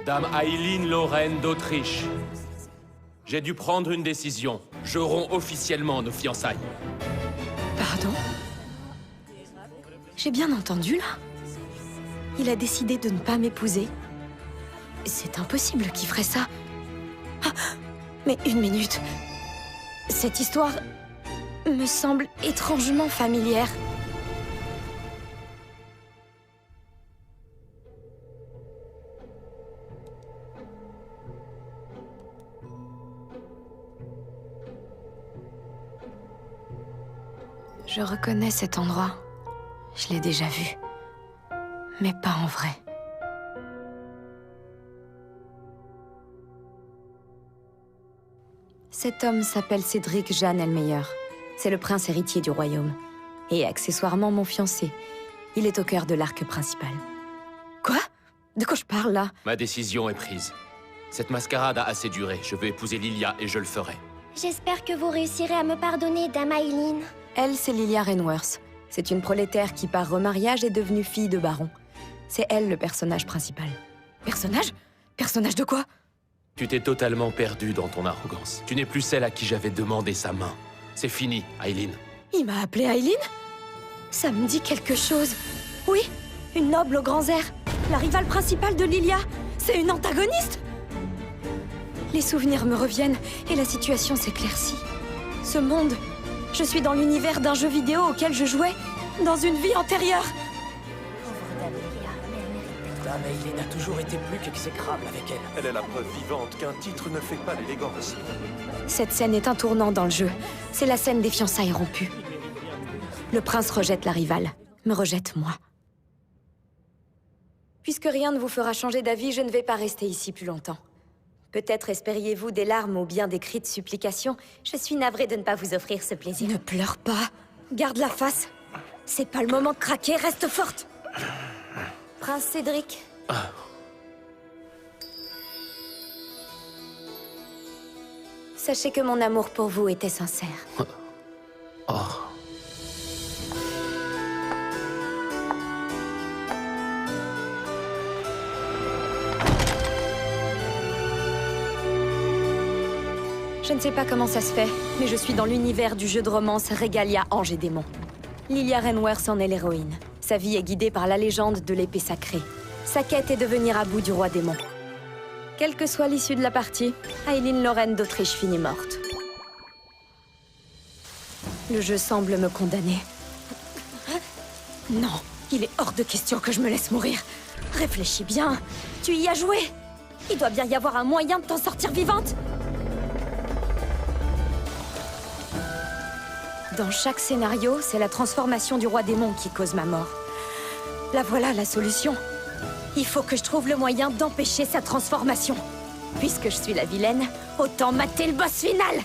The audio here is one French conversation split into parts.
Dame Aileen Lorraine d'Autriche. J'ai dû prendre une décision. Je romps officiellement nos fiançailles. Pardon? J'ai bien entendu, là? Il a décidé de ne pas m'épouser. C'est impossible qu'il ferait ça. Ah, mais une minute. Cette histoire me semble étrangement familière. Je reconnais cet endroit. Je l'ai déjà vu. Mais pas en vrai. Cet homme s'appelle Cédric Jeanne Elmeyer. C'est le prince héritier du royaume. Et accessoirement mon fiancé. Il est au cœur de l'arc principal. Quoi? De quoi je parle, là? Ma décision est prise. Cette mascarade a assez duré. Je veux épouser Lilia et je le ferai. J'espère que vous réussirez à me pardonner, Dame Aileen. Elle, c'est Lilia Rainworth. C'est une prolétaire qui, par remariage, est devenue fille de baron. C'est elle le personnage principal. Personnage? Personnage de quoi? Tu t'es totalement perdue dans ton arrogance. Tu n'es plus celle à qui j'avais demandé sa main. C'est fini, Aileen. Il m'a appelée Aileen? Ça me dit quelque chose. Oui, une noble aux grands airs. La rivale principale de Lilia. C'est une antagoniste? Les souvenirs me reviennent et la situation s'éclaircit. Ce monde... Je suis dans l'univers d'un jeu vidéo auquel je jouais dans une vie antérieure. Dame Aileen a toujours été plus qu'exécrable avec elle. Elle est la preuve vivante qu'un titre ne fait pas l'élégance. Cette scène est un tournant dans le jeu. C'est la scène des fiançailles rompues. Le prince rejette la rivale, me rejette moi. Puisque rien ne vous fera changer d'avis, je ne vais pas rester ici plus longtemps. Peut-être espériez-vous des larmes ou bien des cris de supplication. Je suis navrée de ne pas vous offrir ce plaisir. Ne pleure pas. Garde la face. C'est pas le moment de craquer, reste forte. Prince Cédric. Sachez que mon amour pour vous était sincère. Oh. Je ne sais pas comment ça se fait, mais je suis dans l'univers du jeu de romance Regalia Ange et Démon. Lilia Rainworth en est l'héroïne. Sa vie est guidée par la légende de l'épée sacrée. Sa quête est de venir à bout du roi démon. Quelle que soit l'issue de la partie, Aileen Lorraine d'Autriche finit morte. Le jeu semble me condamner. Non, il est hors de question que je me laisse mourir. Réfléchis bien, tu y as joué. Il doit bien y avoir un moyen de t'en sortir vivante. Dans chaque scénario, c'est la transformation du roi démon qui cause ma mort. La voilà la solution. Il faut que je trouve le moyen d'empêcher sa transformation. Puisque je suis la vilaine, autant mater le boss final.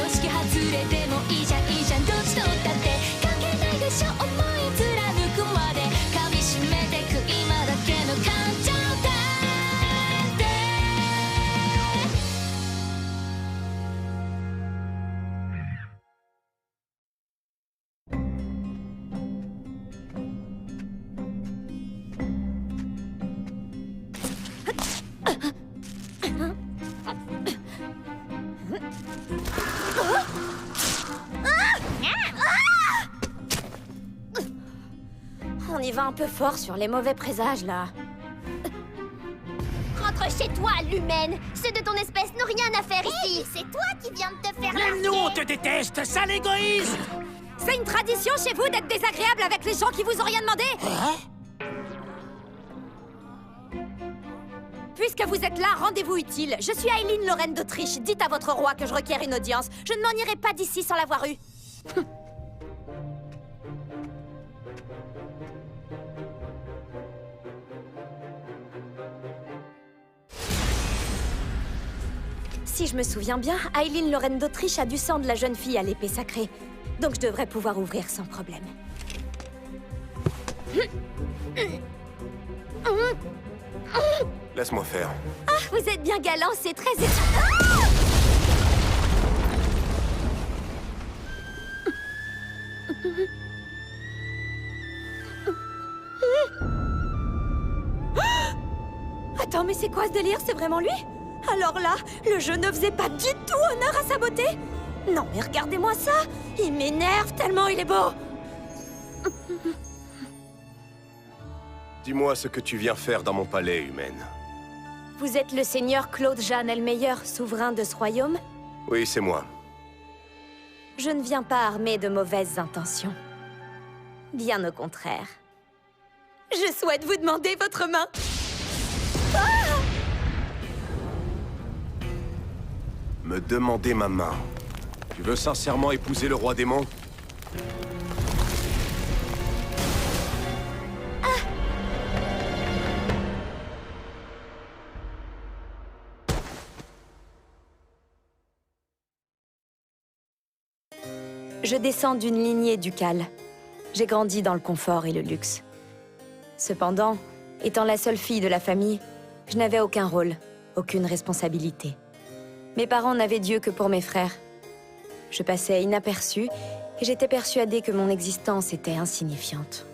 常識外れても un peu fort sur les mauvais présages, là. Rentre chez toi, l'humaine. Ceux de ton espèce n'ont rien à faire ici. C'est toi qui viens de te faire Même nous, on te déteste, sale égoïste! C'est une tradition chez vous d'être désagréable avec les gens qui vous ont rien demandé. Puisque vous êtes là, rendez-vous utile. Je suis Aileen, Lorraine d'Autriche. Dites à votre roi que je requiers une audience. Je ne m'en irai pas d'ici sans l'avoir eu. Si je me souviens bien, Aileen, Lorraine d'Autriche a du sang de la jeune fille à l'épée sacrée. Donc je devrais pouvoir ouvrir sans problème. Laisse-moi faire. Ah, vous êtes bien galant, c'est très... Attends, mais c'est quoi ce délire? C'est vraiment lui? Alors là, le jeu ne faisait pas du tout honneur à sa beauté. Non, mais regardez-moi ça. Il m'énerve tellement il est beau. Dis-moi ce que tu viens faire dans mon palais, humaine. Vous êtes le seigneur Claude Jeanne Elmeyer, souverain de ce royaume? Oui, c'est moi. Je ne viens pas armé de mauvaises intentions. Bien au contraire. Je souhaite vous demander votre main. Me demander ma main. Tu veux sincèrement épouser le roi démon? Je descends d'une lignée ducale. J'ai grandi dans le confort et le luxe. Cependant, étant la seule fille de la famille, je n'avais aucun rôle, aucune responsabilité. Mes parents n'avaient Dieu que pour mes frères. Je passais inaperçue et j'étais persuadée que mon existence était insignifiante.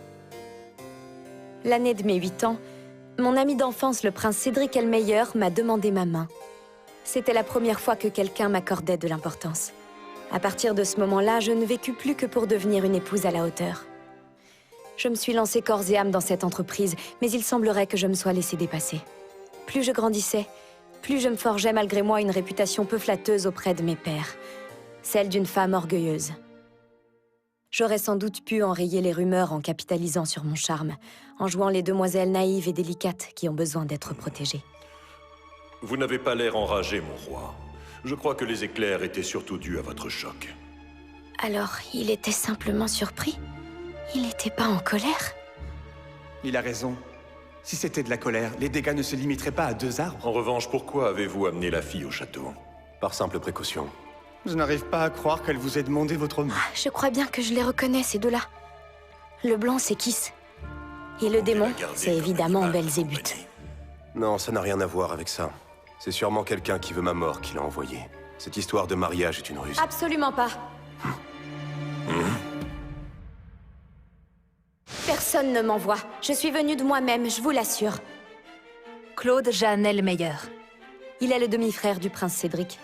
L'année de mes 8 ans, mon ami d'enfance, le prince Cédric Elmeyer, m'a demandé ma main. C'était la première fois que quelqu'un m'accordait de l'importance. À partir de ce moment-là, je ne vécus plus que pour devenir une épouse à la hauteur. Je me suis lancée corps et âme dans cette entreprise, mais il semblerait que je me sois laissée dépasser. Plus je grandissais, plus je me forgeais malgré moi une réputation peu flatteuse auprès de mes pairs, celle d'une femme orgueilleuse. J'aurais sans doute pu enrayer les rumeurs en capitalisant sur mon charme, en jouant les demoiselles naïves et délicates qui ont besoin d'être protégées. Vous n'avez pas l'air enragé, mon roi. Je crois que les éclairs étaient surtout dus à votre choc. Alors, il était simplement surpris? Il n'était pas en colère? Il a raison. Si c'était de la colère, les dégâts ne se limiteraient pas à 2 arbres. En revanche, pourquoi avez-vous amené la fille au château? Par simple précaution. Je n'arrive pas à croire qu'elle vous ait demandé votre main. Je crois bien que je les reconnais, ces deux-là. Le blanc, c'est Kiss. Et le démon, c'est évidemment Belzébuth. Non, ça n'a rien à voir avec ça. C'est sûrement quelqu'un qui veut ma mort qui l'a envoyé. Cette histoire de mariage est une ruse. Absolument pas. Personne ne m'envoie. Je suis venue de moi-même, je vous l'assure. Claude Jeanne Elmeyer. Il est le demi-frère du prince Cédric.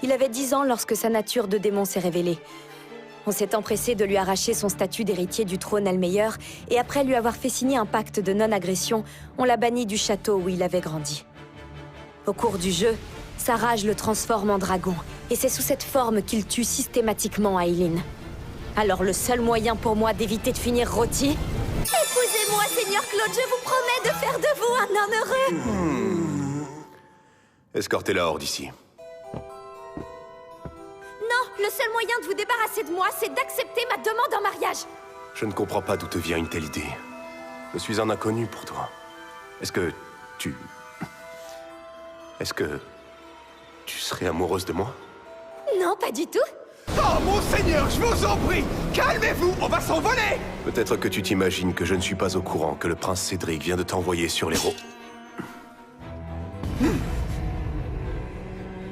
Il avait 10 ans lorsque sa nature de démon s'est révélée. On s'est empressé de lui arracher son statut d'héritier du trône Elmeyer, et après lui avoir fait signer un pacte de non-agression, on l'a banni du château où il avait grandi. Au cours du jeu, sa rage le transforme en dragon, et c'est sous cette forme qu'il tue systématiquement Aileen. Alors le seul moyen pour moi d'éviter de finir rôti... Épousez-moi, Seigneur Claude, je vous promets de faire de vous un homme heureux. Escortez-la hors d'ici. Non, le seul moyen de vous débarrasser de moi, c'est d'accepter ma demande en mariage. Je ne comprends pas d'où te vient une telle idée. Je suis un inconnu pour toi. Est-ce que tu serais amoureuse de moi? Non, pas du tout. Oh, mon seigneur, je vous en prie! Calmez-vous, on va s'envoler! Peut-être que tu t'imagines que je ne suis pas au courant que le prince Cédric vient de t'envoyer sur les roues.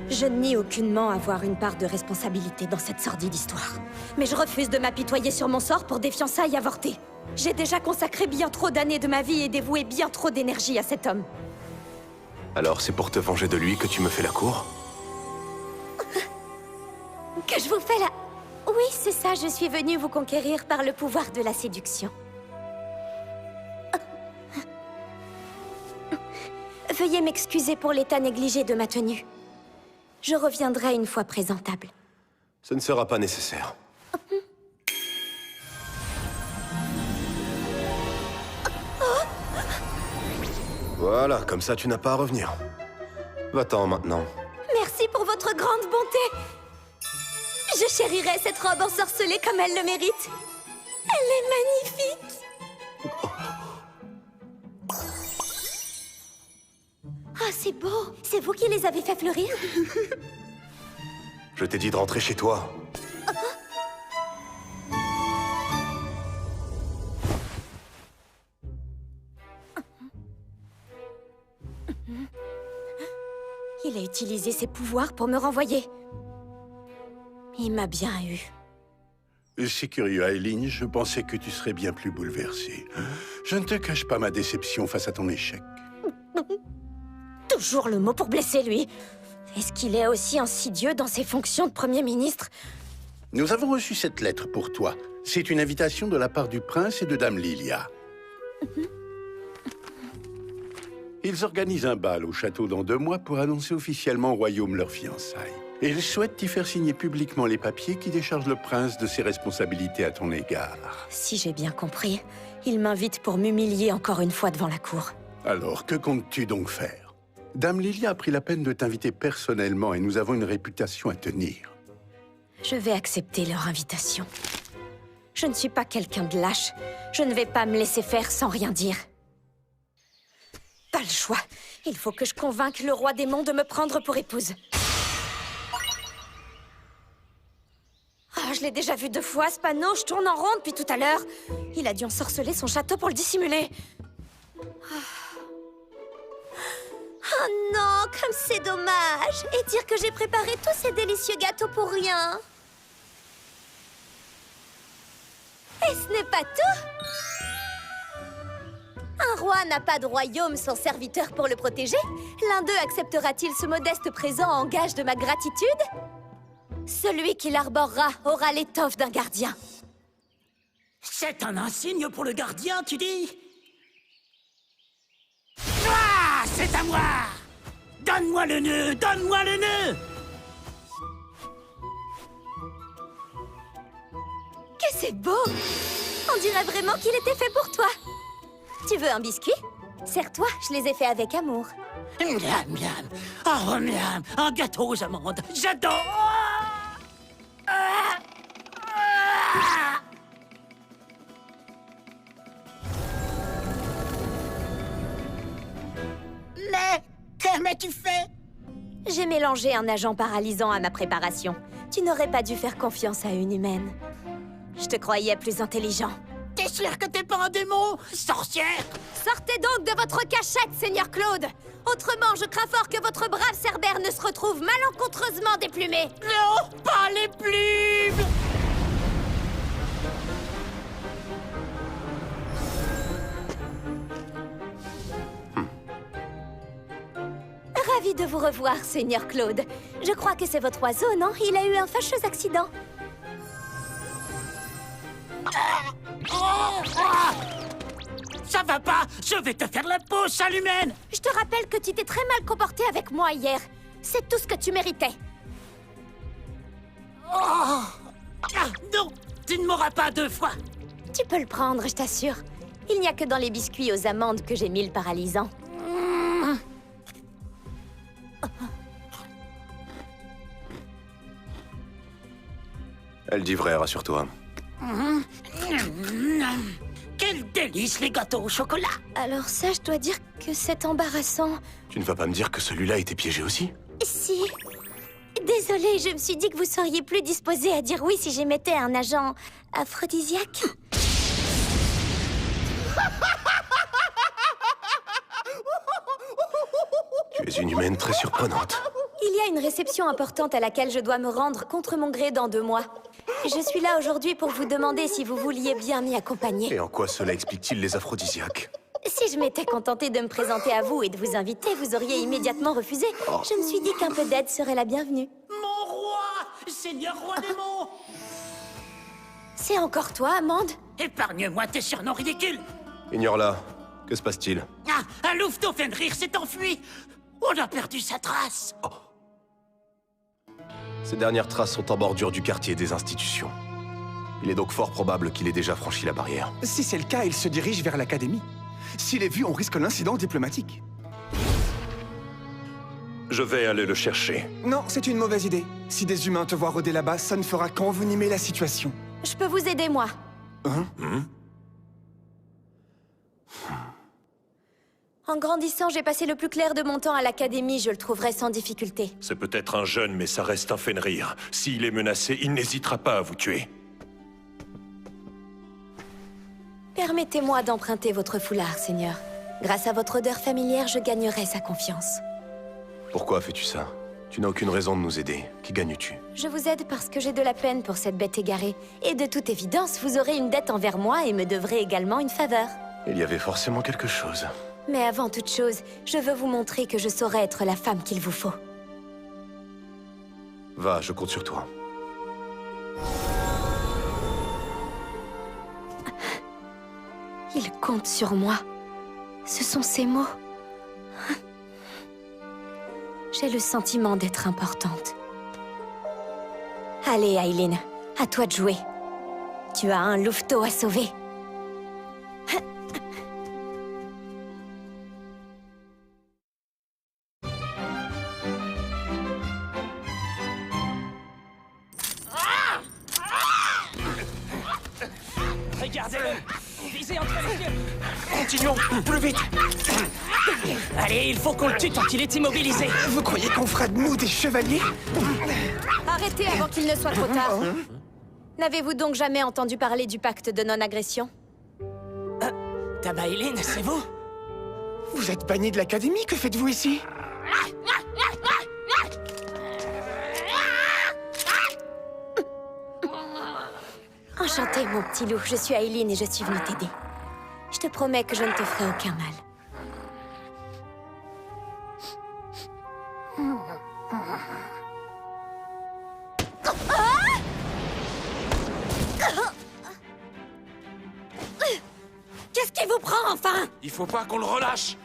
Je ne nie aucunement avoir une part de responsabilité dans cette sordide histoire. Mais je refuse de m'apitoyer sur mon sort pour des fiançailles avortées. J'ai déjà consacré bien trop d'années de ma vie et dévoué bien trop d'énergie à cet homme. Alors c'est pour te venger de lui que tu me fais la cour? Que je vous fais la... Oui, c'est ça, je suis venue vous conquérir par le pouvoir de la séduction. Veuillez m'excuser pour l'état négligé de ma tenue. Je reviendrai une fois présentable. Ce ne sera pas nécessaire. Voilà, comme ça tu n'as pas à revenir. Va-t'en maintenant. Merci pour votre grande bonté. Je chérirai cette robe ensorcelée comme elle le mérite. Elle est magnifique. Ah, c'est beau. C'est vous qui les avez fait fleurir? Je t'ai dit de rentrer chez toi. Il a utilisé ses pouvoirs pour me renvoyer. Il m'a bien eu. C'est curieux, Aileen, je pensais que tu serais bien plus bouleversée. Je ne te cache pas ma déception face à ton échec. Toujours le mot pour blesser, lui. Est-ce qu'il est aussi insidieux dans ses fonctions de Premier ministre? Nous avons reçu cette lettre pour toi. C'est une invitation de la part du prince et de Dame Lilia. Ils organisent un bal au château dans 2 mois pour annoncer officiellement au royaume leurs fiançailles. Et ils souhaitent y faire signer publiquement les papiers qui déchargent le prince de ses responsabilités à ton égard. Si j'ai bien compris, il m'invite pour m'humilier encore une fois devant la cour. Alors, que comptes-tu donc faire? Dame Lilia a pris la peine de t'inviter personnellement et nous avons une réputation à tenir. Je vais accepter leur invitation. Je ne suis pas quelqu'un de lâche. Je ne vais pas me laisser faire sans rien dire. Pas le choix. Il faut que je convainque le roi démon de me prendre pour épouse. Ah, je l'ai déjà vu 2 fois, ce panneau. Je tourne en rond depuis tout à l'heure. Il a dû ensorceler son château pour le dissimuler. Oh non, comme c'est dommage. Et dire que j'ai préparé tous ces délicieux gâteaux pour rien. Et ce n'est pas tout. Un roi n'a pas de royaume sans serviteur pour le protéger. L'un d'eux acceptera-t-il ce modeste présent en gage de ma gratitude? Celui qui l'arborera aura l'étoffe d'un gardien. C'est un insigne pour le gardien, tu dis? Ah, c'est à moi! Donne-moi le nœud! Donne-moi le nœud! Que c'est beau! On dirait vraiment qu'il était fait pour toi. Tu veux un biscuit? Serre-toi, je les ai faits avec amour. Miam, miam! Oh, miam! Un gâteau aux amandes! J'adore! Ah! Ah! Mais qu'as-tu fait? J'ai mélangé un agent paralysant à ma préparation. Tu n'aurais pas dû faire confiance à une humaine. Je te croyais plus intelligent. T'es sûr que t'es pas un démon, sorcière? Sortez donc de votre cachette, Seigneur Claude! Autrement, je crains fort que votre brave Cerbère ne se retrouve malencontreusement déplumé. Non, pas les plumes! Ravi de vous revoir, Seigneur Claude. Je crois que c'est votre oiseau, non? Il a eu un fâcheux accident. Ça va pas! Je vais te faire la peau, sale humaine! Je te rappelle que tu t'es très mal comporté avec moi hier. C'est tout ce que tu méritais. Ah, non! Tu ne m'auras pas 2 fois! Tu peux le prendre, je t'assure. Il n'y a que dans les biscuits aux amandes que j'ai mis le paralysant. Elle dit vrai, rassure-toi. Quel délice, les gâteaux au chocolat! Alors ça, je dois dire que c'est embarrassant. Tu ne vas pas me dire que celui-là était piégé aussi? Si. Désolée, je me suis dit que vous seriez plus disposé à dire oui si j'émettais un agent aphrodisiaque. Tu es une humaine très surprenante. Il y a une réception importante à laquelle je dois me rendre contre mon gré dans 2 mois. Je suis là aujourd'hui pour vous demander si vous vouliez bien m'y accompagner. Et en quoi cela explique-t-il les aphrodisiaques? Si je m'étais contentée de me présenter à vous et de vous inviter, vous auriez immédiatement refusé. Je me suis dit qu'un peu d'aide serait la bienvenue. Mon roi! Seigneur roi démon! C'est encore toi, Amande? Épargne-moi tes surnoms ridicules! Ignore-la. Que se passe-t-il? Ah, un louveteau Fenrir s'est enfui. On a perdu sa trace. Ces dernières traces sont en bordure du quartier des institutions. Il est donc fort probable qu'il ait déjà franchi la barrière. Si c'est le cas, il se dirige vers l'académie. S'il est vu, on risque l'incident diplomatique. Je vais aller le chercher. Non, c'est une mauvaise idée. Si des humains te voient rôder là-bas, ça ne fera qu'envenimer la situation. Je peux vous aider, moi. Hein? En grandissant, j'ai passé le plus clair de mon temps à l'académie, je le trouverai sans difficulté. C'est peut-être un jeune, mais ça reste un Fenrir. S'il est menacé, il n'hésitera pas à vous tuer. Permettez-moi d'emprunter votre foulard, Seigneur. Grâce à votre odeur familière, je gagnerai sa confiance. Pourquoi fais-tu ça? Tu n'as aucune raison de nous aider. Qui gagnes-tu? Je vous aide parce que j'ai de la peine pour cette bête égarée. Et de toute évidence, vous aurez une dette envers moi et me devrez également une faveur. Il y avait forcément quelque chose. Mais avant toute chose, je veux vous montrer que je saurai être la femme qu'il vous faut. Va, je compte sur toi. Il compte sur moi. Ce sont ses mots. J'ai le sentiment d'être importante. Allez, Aileen, à toi de jouer. Tu as un louveteau à sauver. Regardez-le. Visez entre les yeux. Continuons, plus vite. Allez, il faut qu'on le tue tant qu'il est immobilisé. Vous croyez qu'on fera de nous des chevaliers? Arrêtez avant qu'il ne soit trop tard. N'avez-vous donc jamais entendu parler du pacte de non-agression? Tamaïline, c'est vous? Vous êtes banni de l'académie, que faites-vous ici? Enchantée, mon petit loup. Je suis Aileen et je suis venue t'aider. Je te promets que je ne te ferai aucun mal. Qu'est-ce qui vous prend, enfin? Il faut pas qu'on le relâche.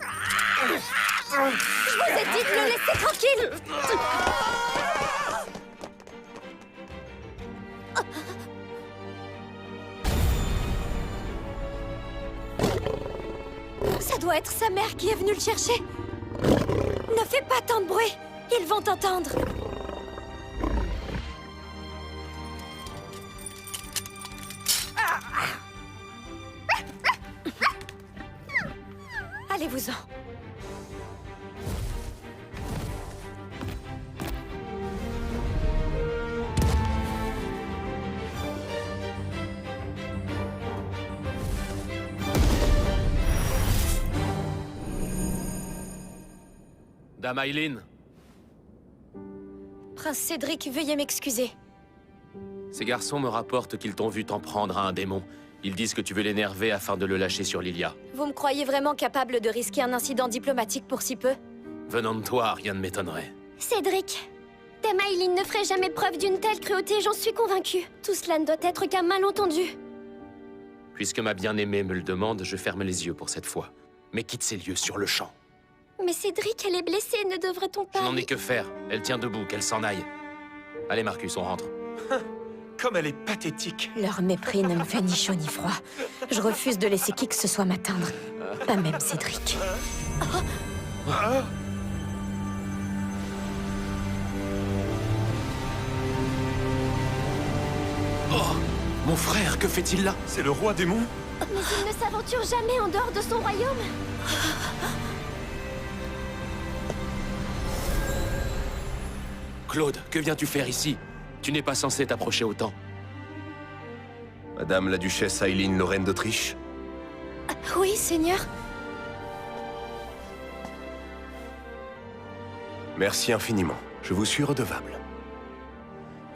Je vous ai dit de le laisser tranquille. Ça doit être sa mère qui est venue le chercher. Ne fais pas tant de bruit. Ils vont t'entendre. Allez-vous-en. Dame Aileen, Prince Cédric, veuillez m'excuser. ces garçons me rapportent qu'ils t'ont vu t'en prendre à un démon. Ils disent que tu veux l'énerver afin de le lâcher sur Lilia. Vous me croyez vraiment capable de risquer un incident diplomatique pour si peu? Venant de toi, rien ne m'étonnerait. Cédric, Tamaïline ne ferait jamais preuve d'une telle cruauté, j'en suis convaincue. Tout cela ne doit être qu'un malentendu. Puisque ma bien-aimée me le demande, je ferme les yeux pour cette fois. Mais quitte ces lieux sur le champ. Mais Cédric, elle est blessée, ne devrait-on Je pas... n'en ai que faire. Elle tient debout, qu'elle s'en aille. Allez Marcus, on rentre. Comme elle est pathétique. Leur mépris ne me fait ni chaud ni froid. Je refuse de laisser qui que ce soit m'atteindre. Pas même Cédric. Oh, mon frère, que fait-il là? C'est le roi démon? Mais il ne s'aventure jamais en dehors de son royaume. Claude, que viens-tu faire ici? Tu n'es pas censé t'approcher autant. Madame la duchesse Aileen Lorraine d'Autriche? Oui, Seigneur. Merci infiniment. Je vous suis redevable.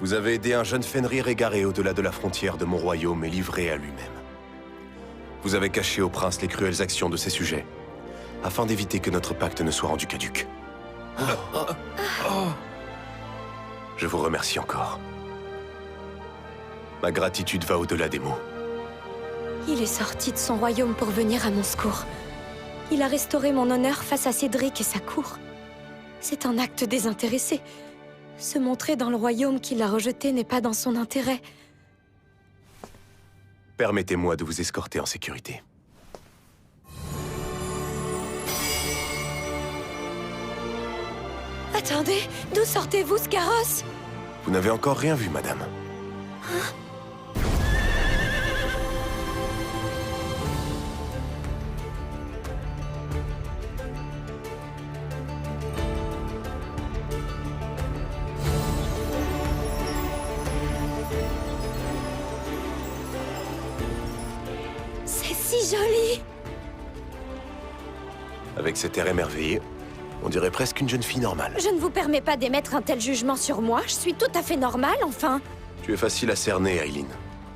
Vous avez aidé un jeune Fenrir égaré au-delà de la frontière de mon royaume et livré à lui-même. Vous avez caché au prince les cruelles actions de ses sujets, afin d'éviter que notre pacte ne soit rendu caduc. Je vous remercie encore. Ma gratitude va au-delà des mots. Il est sorti de son royaume pour venir à mon secours. Il a restauré mon honneur face à Cédric et sa cour. C'est un acte désintéressé. Se montrer dans le royaume qu'il a rejeté n'est pas dans son intérêt. Permettez-moi de vous escorter en sécurité. Attendez, d'où sortez-vous ce carrosse? Vous n'avez encore rien vu, madame. C'est si joli! Avec cet air émerveillé, on dirait presque une jeune fille normale. Je ne vous permets pas d'émettre un tel jugement sur moi. Je suis tout à fait normale, enfin. Tu es facile à cerner, Aileen.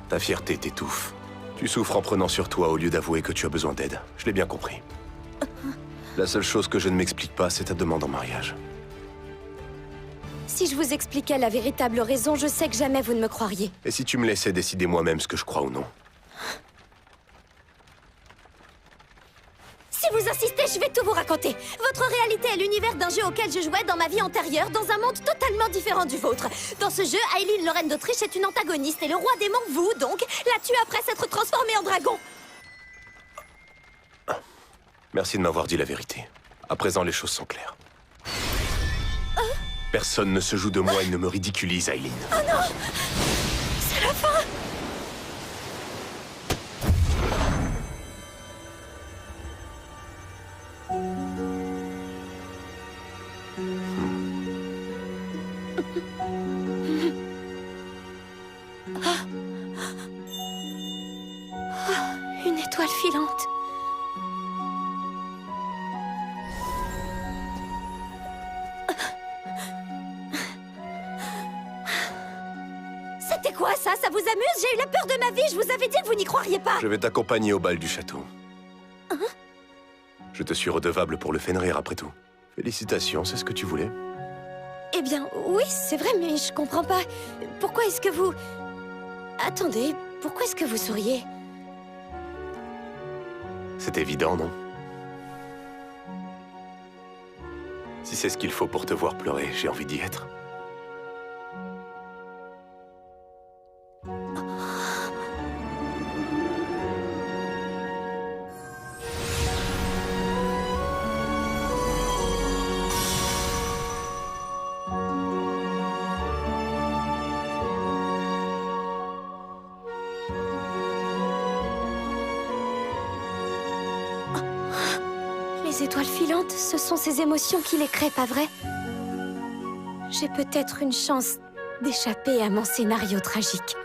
Ta fierté t'étouffe. Tu souffres en prenant sur toi au lieu d'avouer que tu as besoin d'aide. Je l'ai bien compris. La seule chose que je ne m'explique pas, c'est ta demande en mariage. Si je vous expliquais la véritable raison, je sais que jamais vous ne me croiriez. Et si tu me laissais décider moi-même ce que je crois ou non? Si vous insistez, je vais tout vous raconter. Votre réalité est l'univers d'un jeu auquel je jouais dans ma vie antérieure, dans un monde totalement différent du vôtre. Dans ce jeu, Aileen Lorraine d'Autriche est une antagoniste et le roi démon, vous, donc, la tue après s'être transformé en dragon. Merci de m'avoir dit la vérité. À présent, les choses sont claires. Personne ne se joue de moi et ne me ridiculise, Aileen. Oh non! C'est la fin! Une étoile filante. C'était quoi ça? Ça vous amuse? J'ai eu la peur de ma vie, je vous avais dit que vous n'y croiriez pas. Je vais t'accompagner au bal du château. Je te suis redevable pour le Fenrir, après tout. Félicitations, c'est ce que tu voulais. Eh bien, oui, c'est vrai, mais je comprends pas. Pourquoi est-ce que vous... Attendez, pourquoi est-ce que vous souriez? C'est évident, non? Si c'est ce qu'il faut pour te voir pleurer, j'ai envie d'y être. Les étoiles filantes, ce sont ces émotions qui les créent, pas vrai? J'ai peut-être une chance d'échapper à mon scénario tragique.